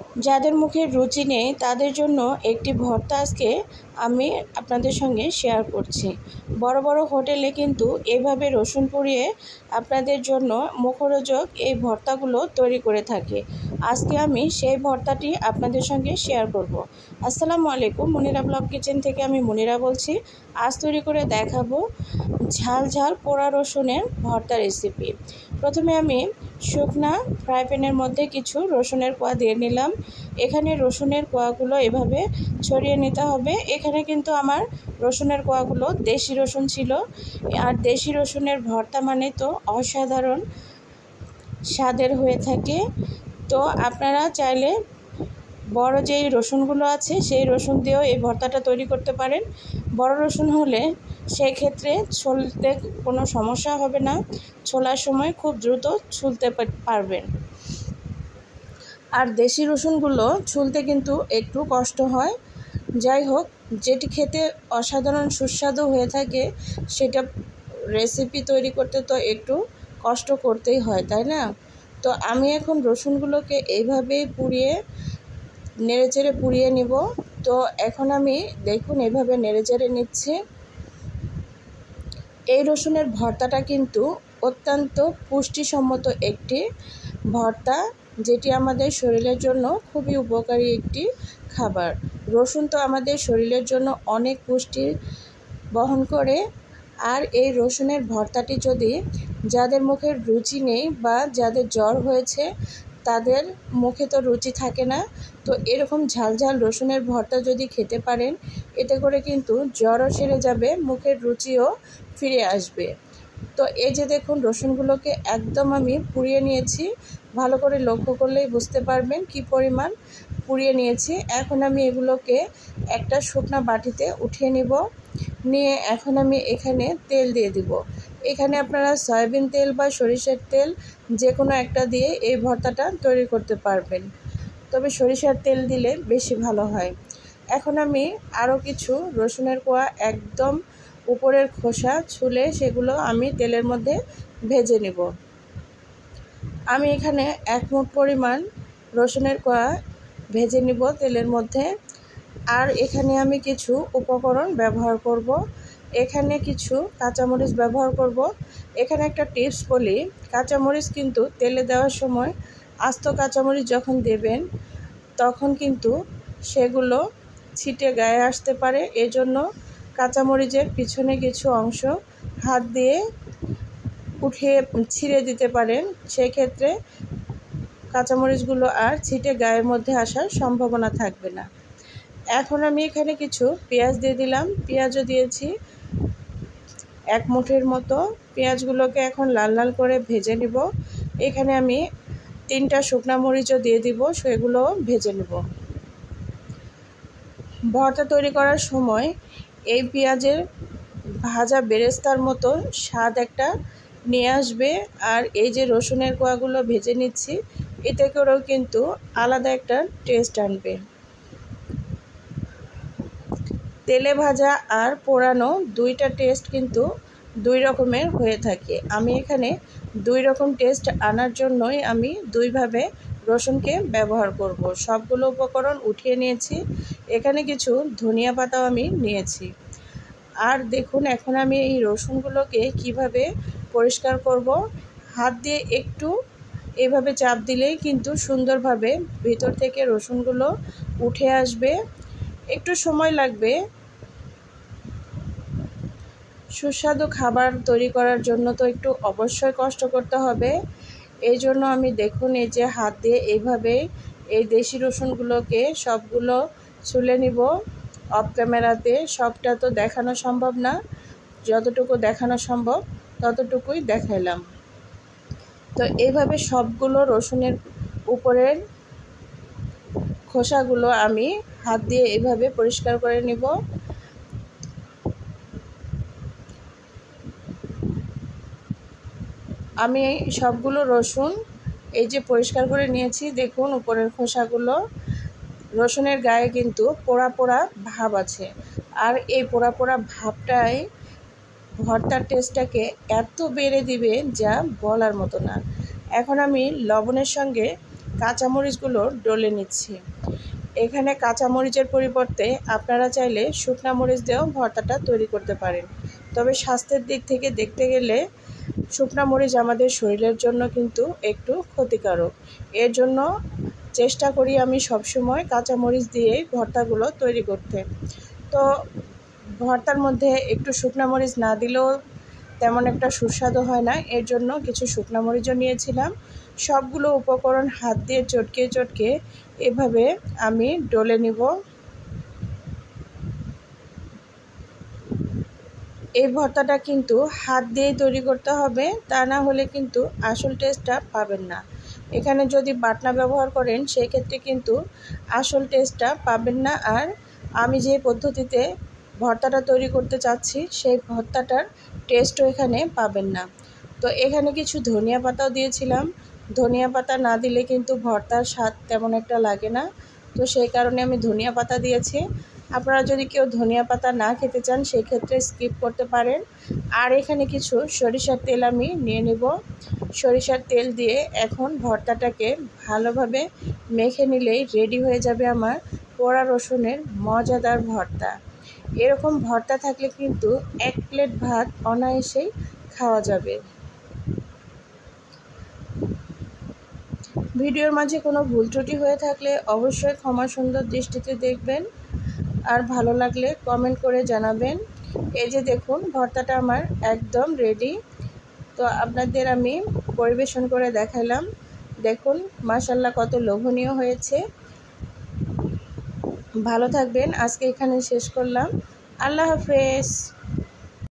যাদের মুখে রুচি নেই তাদের জন্য একটি ভর্তা আজকে আমি আপনাদের সঙ্গে শেয়ার করছি। বড় বড় হোটেলে কিন্তু এভাবে রসুন পুড়িয়ে আপনাদের জন্য মুখরোচক এই ভর্তাগুলো তৈরি করে থাকে। আজকে আমি সেই ভর্তাটি আপনাদের সঙ্গে শেয়ার করব। আসসালামু আলাইকুম, মুনিরা ব্লগ কিচেন থেকে আমি মুনিরা বলছি। আজ তৈরি করে দেখাবো ঝাল ঝাল পোড়া রসুনের ভর্তা রেসিপি। প্রথমে আমি শুকনা ফ্রাই প্যানের মধ্যে কিছু রসুনের কোয়া দিয়ে নিলাম। এখানে রসুনের কোয়াগুলো এভাবে ছড়িয়ে নিতে হবে। এখানে কিন্তু আমার রসুনের কোয়াগুলো দেশি রসুন ছিল, আর দেশি রসুনের ভর্তা মানে তো অসাধারণ স্বাদের হয়ে থাকে। তো আপনারা চাইলে বড় যেই রসুনগুলো আছে সেই রসুন দিয়েও এই ভর্তাটা তৈরি করতে পারেন। বড় রসুন হলে সেই ক্ষেত্রে ছুলতে কোনো সমস্যা হবে না, ছোলার সময় খুব দ্রুত ছুলতে পারবেন। আর দেশি রসুনগুলো ছুলতে কিন্তু একটু কষ্ট হয়। যাই হোক, যেটি খেতে অসাধারণ সুস্বাদু হয়ে থাকে সেটা রেসিপি তৈরি করতে তো একটু কষ্ট করতেই হয়, তাই না? তো আমি এখন রসুনগুলোকে এইভাবেই নেড়েচেড়ে পুড়িয়ে নিব। তো এখন আমি দেখুন এভাবে নেড়েচেড়ে নিচ্ছি। এই রসুনের ভর্তাটা কিন্তু অত্যন্ত পুষ্টিসম্মত একটি ভর্তা, যেটি আমাদের শরীরের জন্য খুবই উপকারী একটি খাবার। রসুন তো আমাদের শরীরের জন্য অনেক পুষ্টি বহন করে। আর এই রসুনের ভর্তাটি যদি যাদের মুখের রুচি নেই বা যাদের জ্বর হয়েছে তাদের মুখে তো রুচি থাকে না, তো এরকম ঝাল ঝাল রসুনের ভর্তা যদি খেতে পারেন এতে করে কিন্তু জ্বরও সেরে যাবে, মুখের রুচিও ফিরে আসবে। তো এই যে দেখুন রসুনগুলোকে একদম আমি পুড়িয়ে নিয়েছি। ভালো করে লক্ষ্য করলেই বুঝতে পারবেন কি পরিমাণ পুড়িয়ে নিয়েছি। এখন আমি এগুলোকে একটা শুকনা বাটিতে উঠিয়ে নিয়ে এখন আমি এখানে তেল দিয়ে দিব। এখানে আপনারা সয়াবিন তেল বা সরিষার তেল যে কোনো একটা দিয়ে এই ভর্তাটা তৈরি করতে পারবেন, তবে সরিষার তেল দিলে বেশি ভালো হয়। এখন আমি আরও কিছু রসুনের কোয়া একদম উপরের খোসা ছুলে সেগুলো আমি তেলের মধ্যে ভেজে নেব। আমি এখানে 1 মুঠ পরিমাণ রসুনের কোয়া ভেজে নিব তেলের মধ্যে। আর এখানে আমি কিছু উপকরণ ব্যবহার করব। এখানে কিছু কাঁচামরিচ ব্যবহার করব। এখানে একটা টিপস বলি, কাঁচামরিচ কিন্তু তেলে দেওয়ার সময় আস্ত কাঁচামরিচ যখন দেবেন তখন কিন্তু সেগুলো ছিটে গায়ে আসতে পারে। এজন্য কাঁচামরিচের পিছনে কিছু অংশ হাত দিয়ে উঠিয়ে ছিঁড়ে দিতে পারেন, সেক্ষেত্রে কাঁচামরিচগুলো আর ছিটে গায়ের মধ্যে আসার সম্ভাবনা থাকবে না। এখন আমি এখানে কিছু পেঁয়াজ দিয়ে দিলাম। পেঁয়াজও দিয়েছি 1 মুঠের মতো। পেঁয়াজগুলোকে এখন লাল লাল করে ভেজে নিব। এখানে আমি 3টা শুকনা মরিচও দিয়ে দিব, সেগুলো ভেজে নেব। ভর্তা তৈরি করার সময় এই পেঁয়াজের ভাজা বেরেস্তার মতো স্বাদ একটা নিয়ে আসবে। আর এই যে রসুনের কোয়াগুলো ভেজে নিচ্ছি এতে করেও কিন্তু আলাদা একটা টেস্ট আনবে। তেলে ভাজা আর পোড়ানো দুইটা টেস্ট কিন্তু 2 রকমের হয়ে থাকে। আমি এখানে 2 রকম টেস্ট আনার জন্যই আমি 2 ভাবে রসুনকে ব্যবহার করব। সবগুলো উপকরণ উঠিয়ে নিয়েছি। এখানে কিছু ধনিয়া পাতাও আমি নিয়েছি। আর দেখুন এখন আমি এই রসুনগুলোকে কিভাবে পরিষ্কার করব। হাত দিয়ে একটু এভাবে চাপ দিলেই কিন্তু সুন্দরভাবে ভিতর থেকে রসুনগুলো উঠে আসবে। একটু সময় লাগবে। সুস্বাদু খাবার তৈরি করার জন্য তো একটু অবশ্যই কষ্ট করতে হবে। এই জন্য আমি দেখুন এই যে হাত দিয়ে এইভাবে এই দেশি রসুনগুলোকে সবগুলো ছুলে নিব অফ ক্যামেরাতে। সবটা তো দেখানো সম্ভব না, যতটুকু দেখানো সম্ভব ততটুকুই দেখাইলাম। তো এইভাবে সবগুলো রসুনের উপরের খোসাগুলো আমি হাত দিয়ে এইভাবে পরিষ্কার করে নিব। আমি সবগুলো রসুন এই যে পরিষ্কার করে নিয়েছি। দেখুন উপরের খোসাগুলো, রসুনের গায়ে কিন্তু পোড়া পোড়া ভাব আছে। আর এই পোড়া পোড়া ভাবটাই ভর্তার টেস্টটাকে এত বেড়ে দিবে যা বলার মতো না। এখন আমি লবণের সঙ্গে কাঁচামরিচগুলো ডলে নিচ্ছি। এখানে কাঁচামরিচের পরিবর্তে আপনারা চাইলে শুকনা মরিচ দিয়েও ভর্তাটা তৈরি করতে পারেন। তবে স্বাস্থ্যের দিক থেকে দেখতে গেলে শুকনা মরিচ আমাদের শরীরের জন্য কিন্তু একটু ক্ষতিকারক। এর জন্য চেষ্টা করি আমি সবসময় কাঁচামরিচ দিয়ে ভর্তাগুলো তৈরি করতে। তো ভর্তার মধ্যে একটু শুকনা মরিচ না দিলেও তেমন একটা সুস্বাদু হয় না, এর জন্য কিছু শুকনা মরিচও নিয়েছিলাম। সবগুলো উপকরণ হাত দিয়ে চটকে চটকে এভাবে আমি ডলে নিব। এই ভর্তাটা কিন্তু হাত দিয়েই তৈরি করতে হবে, তা না হলে কিন্তু আসল টেস্টটা পাবেন না। এখানে যদি বাটনা ব্যবহার করেন সেই ক্ষেত্রে কিন্তু আসল টেস্টটা পাবেন না। আর আমি যে পদ্ধতিতে ভর্তাটা তৈরি করতে চাচ্ছি সেই ভর্তাটার টেস্টও এখানে পাবেন না। তো এখানে কিছু ধনিয়া পাতাও দিয়েছিলাম। ধনিয়া পাতা না দিলে কিন্তু ভর্তার স্বাদ তেমন একটা লাগে না, তো সেই কারণে আমি ধনিয়া পাতা দিয়েছি। আপনারা যদি কেউ ধনিয়া পাতা না খেতে চান সেই ক্ষেত্রে স্কিপ করতে পারেন। আর এখানে কিছু সরিষার তেল আমি নিয়ে নেব। সরিষার তেল দিয়ে এখন ভর্তাটাকে ভালোভাবে মেখে নিলেই রেডি হয়ে যাবে আমার পোড়া রসুনের মজাদার ভর্তা। এরকম ভর্তা থাকলে কিন্তু 1 প্লেট ভাত অনায়াসেই খাওয়া যাবে। ভিডিওর মাঝে কোনো ভুল ত্রুটি হয়ে থাকলে অবশ্যই ক্ষমা সুন্দর দৃষ্টিতে দেখবেন, আর ভালো লাগলে কমেন্ট করে জানাবেন। এই যে দেখুন ভর্তাটা আমার একদম রেডি। তো আপনাদের আমি পরিবেশন করে দেখালাম। দেখুন মাশাআল্লাহ কত লোভনীয় হয়েছে। ভালো থাকবেন, আজকে এখানে শেষ করলাম। আল্লাহ হাফেজ।